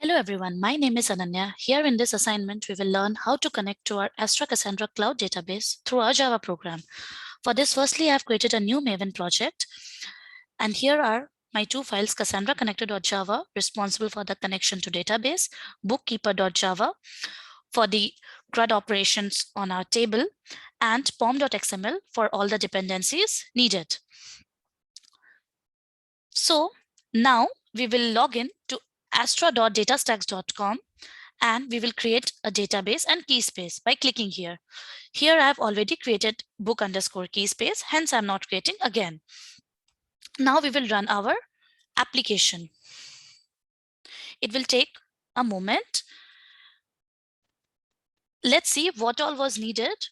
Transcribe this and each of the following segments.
Hello everyone, my name is Ananya. Here in this assignment, we will learn how to connect to our Astra Cassandra Cloud database through our Java program. For this, firstly, I have created a new Maven project. And here are my two files, Cassandra connector.java, responsible for the connection to database, bookkeeper.java for the CRUD operations on our table, and pom.xml for all the dependencies needed. So now we will log in to astra.datastacks.com and we will create a database and key space by clicking here. Here I have already created book underscore key space, hence I'm not creating again. Now we will run our application. It will take a moment. Let's see what all was needed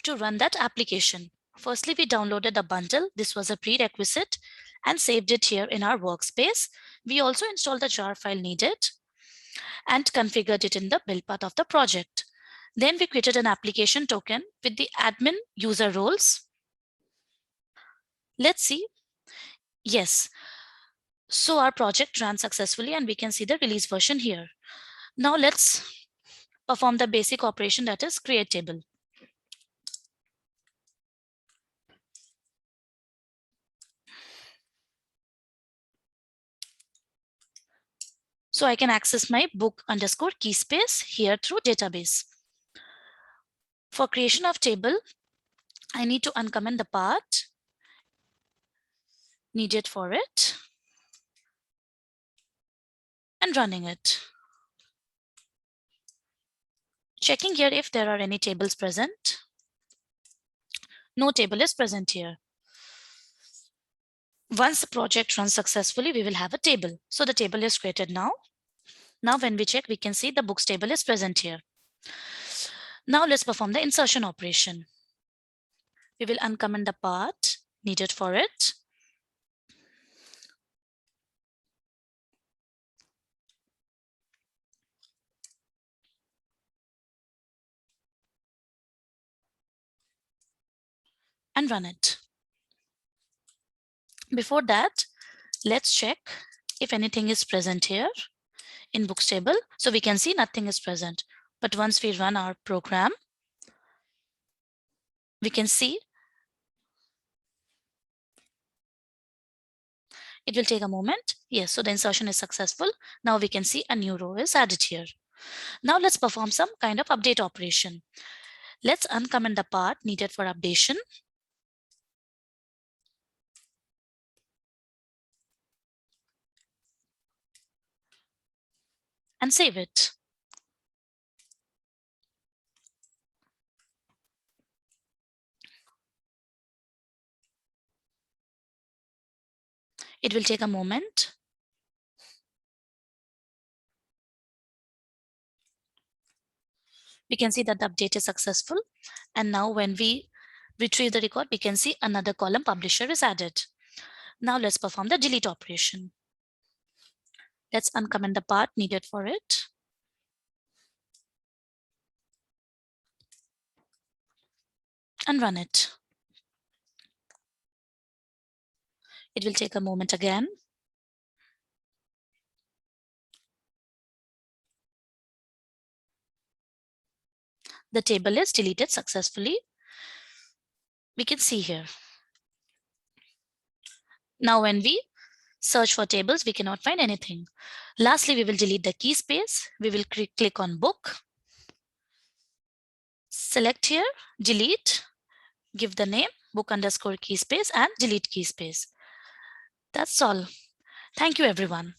to run that application. Firstly, we downloaded a bundle. This was a prerequisite and saved it here in our workspace. We also installed the jar file needed and configured it in the build part of the project. Then we created an application token with the admin user roles. Let's see. Yes. So our project ran successfully and we can see the release version here. Now let's perform the basic operation, that is create table. So I can access my book underscore key space here through database. For creation of table, I need to uncomment the part needed for it and running it. Checking here if there are any tables present. No table is present here. Once the project runs successfully, we will have a table. So the table is created now. Now when we check, we can see the books table is present here. Now let's perform the insertion operation. We will uncomment the part needed for it. And run it. Before that, let's check if anything is present here in books table. So we can see nothing is present. But once we run our program, we can see it will take a moment. Yes, so the insertion is successful. Now we can see a new row is added here. Now let's perform some kind of update operation. Let's uncomment the part needed for updation. And save it. It will take a moment. We can see that the update is successful. And now when we retrieve the record, we can see another column publisher is added. Now let's perform the delete operation. Let's uncomment the part needed for it. And run it. It will take a moment again. The table is deleted successfully. We can see here. Now when we search for tables, we cannot find anything. Lastly, we will delete the key space. We will click on book. Select here, delete, give the name book underscore key space and delete key space. That's all. Thank you, everyone.